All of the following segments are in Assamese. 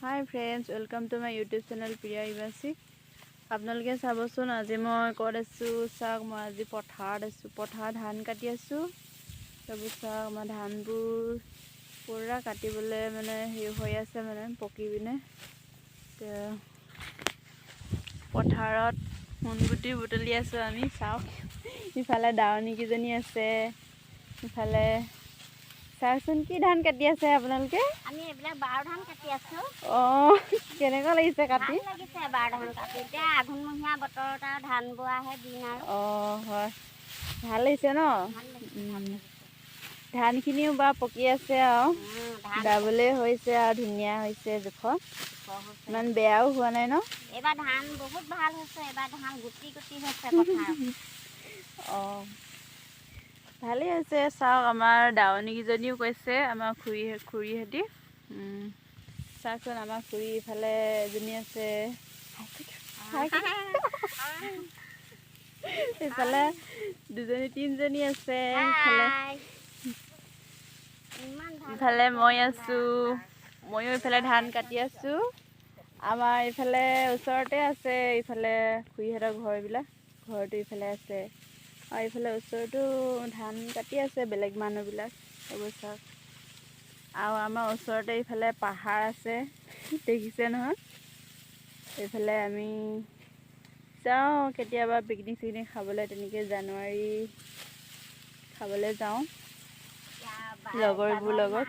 Hi friends, welcome to my YouTube channel Priya Ivasi. আপোনালোকে চাবচোন আজি মই ক'ত আছো চাওক মই আজি পথাৰত আছো পথাৰত ধান কাটি আছো তাৰপিছত আমাৰ ধানবোৰ পুৰা কাটিবলৈ মানে হৈ আছে মানে পকি পিনে পথাৰত মুনগুটি বুটলি আছো আমি চাওক ইফালে দাৱনী কিজনী আছে ইফালে চাওকচোন কি ধান কাটি আছে আপোনালোকে আমি এবিলাক বাৰ ধান কাটি আছো কেনেকুৱা লাগিছে কাটি ভাল লাগিছে বাৰ ধান কাটি এতিয়া আঘোণমহীয়া বতৰত আৰু ধান বোৱাহে দিন আৰু হয় ভাল লাগিছে ন ধানখিনিও বা পকি আছে আৰু দাবলৈ হৈছে আৰু ধুনীয়া হৈছে জোখত ইমান বেয়াও হোৱা নাই ন এইবাৰ ধান বহুত ভাল হৈছে এইবাৰ ধান গুটি গুটি হৈছে পথাৰত ভালেই হৈছে চাওক আমাৰ দাৱনীকেইজনীও কৈছে আমাৰ খুৰীহঁতি চাওকচোন আমাৰ খুৰী ইফালে এজনী আছে ইফালে দুজনী তিনিজনী আছে ইফালে মই আছো ময়ো ইফালে ধান কাটি আছো আমাৰ ইফালে ওচৰতে আছে ইফালে খুৰীহঁতৰ ঘৰটো ইফালে আছে আৰু ইফালে ওচৰতো ধান কাটি আছে বেলেগ মানুহবিলাক এইবোৰ চাওক আৰু আমাৰ ওচৰতে ইফালে পাহাৰ আছে দেখিছে নহয় এইফালে আমি যাওঁ কেতিয়াবা পিকনিক চিকনিক খাবলৈ তেনেকৈ জানুৱাৰী খাবলৈ যাওঁ লগৰবোৰ লগত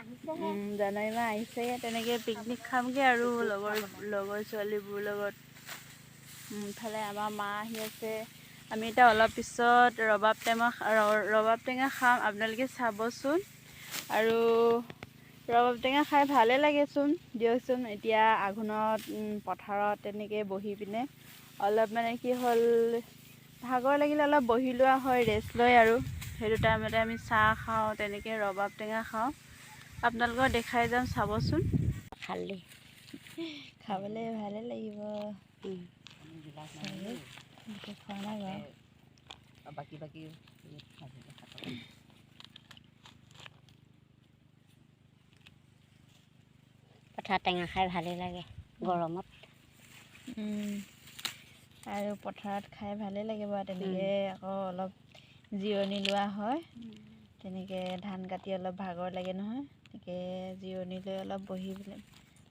জানুৱাৰী মাহ আহিছে তেনেকৈ পিকনিক খামগৈ আৰু লগৰ ছোৱালীবোৰৰ লগত ইফালে আমাৰ মা আহি আছে আমি এতিয়া অলপ পিছত ৰবাব টেঙা খাম আপোনালোকে চাবচোন আৰু ৰবাব টেঙা খাই ভালে লাগেচোন দিয়কচোন এতিয়া আঘোণত পথাৰত তেনেকৈ বহি পিনে অলপ মানে কি হ'ল ভাগৰ লাগিলে অলপ বহি লোৱা হয় ৰেষ্ট লয় আৰু সেইটো টাইমতে আমি চাহ খাওঁ তেনেকৈ ৰবাব টেঙা খাওঁ আপোনালোকক দেখাই যাম চাবচোন খাবলৈ ভালে লাগিব খোৱা নাই বাৰু পথাৰত টেঙা খাই ভালেই লাগে গৰমত আৰু পথাৰত খাই ভালেই লাগে বাৰু তেনেকৈ আকৌ অলপ জিৰণি লোৱা হয় তেনেকৈ ধান কাটি অলপ ভাগৰ লাগে নহয় তেনেকৈ জিৰণি লৈ অলপ বহি পেলাই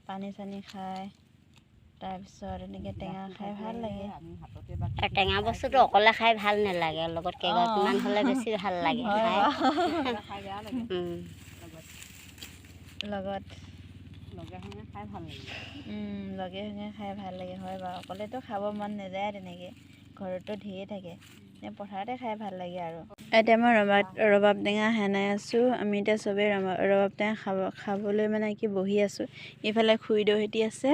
পানী চানী খাই তাৰপিছত এনেকৈ টেঙা খাই ভাল লাগে টেঙা বস্তুটো অকলে খাই ভাল নালাগে লগত কেইগৰাকীমান হ'লে বেছি ভাল লাগে লগত লগে সংগে খাই ভাল লাগে হয় বাৰু অকলেতো খাব মন নাযায় তেনেকৈ ঘৰতো ঢেৰ থাকে পথাৰতে খাই ভাল লাগে আৰু এতিয়া মই ৰবাব টেঙা সেনাই আছোঁ আমি এতিয়া চবেই ৰবাব টেঙা খাবলৈ মানে কি বহি আছোঁ ইফালে খুৰীদেউহঁতি আছে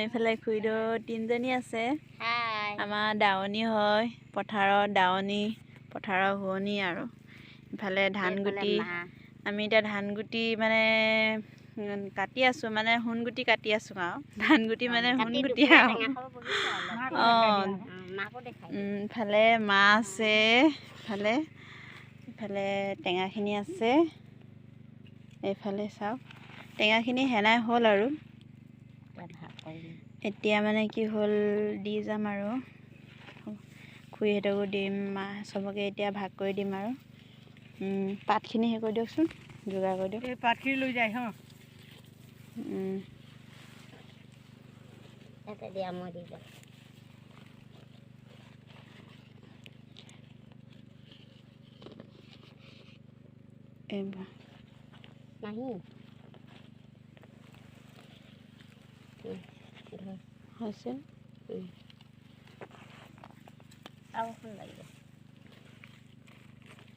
ইফালে খুৰীদেউ তিনিজনী আছে আমাৰ দাৱনী হয় পথাৰৰ হোৱনি আৰু ইফালে ধানগুটি আমি এতিয়া ধানগুটি মানে কাটি আছোঁ মানে সোণগুটি কাটি আছোঁ আৰু ধানগুটি মানে সোণগুটি আৰু ইফালে মাহ আছে ইফালে টেঙাখিনি আছে এইফালে চাওক টেঙাখিনি সেনাই হ'ল আৰু এতিয়া মানে কি হ'ল দি যাম আৰু খুৰীহঁতকো দিম মা চবকে এতিয়া ভাগ কৰি দিম আৰু পাতখিনি হেৰি কৰি দিয়কচোন যোগাৰ কৰি দিয়ক এই পাতখিনি লৈ যায় দিয়া মই দি যাম হৈছে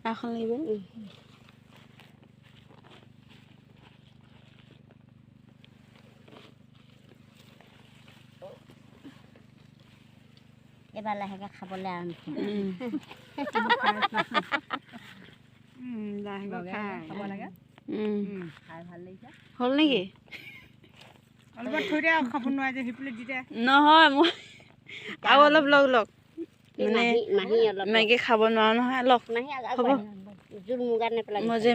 এখন লাগিব এবাৰ লাহেকৈ খাবলৈ আৰম্ভ হ'ল নেকি নহয় মই আৰু অলপ লগ মানে ইমানকৈ খাব নোৱাৰো নহয় লগ হ'ব মই যে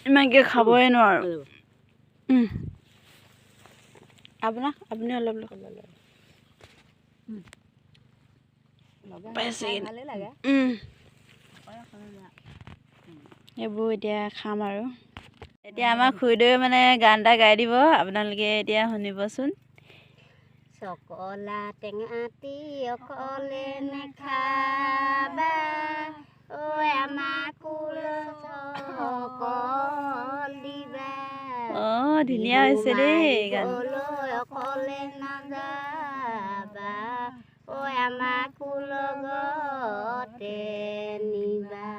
ইমানকৈ খাবই নোৱাৰোঁ আপুনি অলপ ভালেই লাগে এইবোৰ এতিয়া খাম আৰু এতিয়া আমাৰ খুৰীদেৱে মানে গান এটা গাই দিব আপোনালোকে এতিয়া শুনিবচোন চকলা টেঙাটি অকলে নেখাবা ঐ আমাকো অকল দিবা অঁ ধুনীয়া হৈছে দেই গান অকলে নাযাবা ঐ আমাকো লগতে নিবা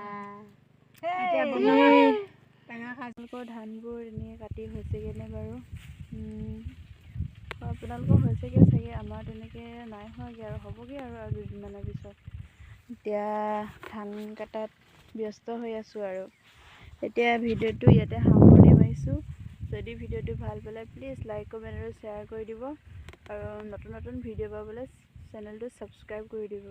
আপোনালোকৰ ধানবোৰ এনেকৈ কাটি হৈছেগৈনে বাৰু আপোনালোকৰ হৈছেগৈ চাগে আমাৰ তেনেকৈ নাই হোৱাগৈ আৰু হ'বগৈ আৰু দুদিনমানৰ পিছত এতিয়া ধান কটাত ব্যস্ত হৈ আছোঁ আৰু এতিয়া ভিডিঅ'টো ইয়াতে সামৰণি মাৰিছোঁ যদি ভিডিঅ'টো ভাল পালে প্লিজ লাইক কমেণ্ট আৰু শ্বেয়াৰ কৰি দিব আৰু নতুন নতুন ভিডিঅ' পাবলৈ চেনেলটো ছাবস্ক্ৰাইব কৰি দিব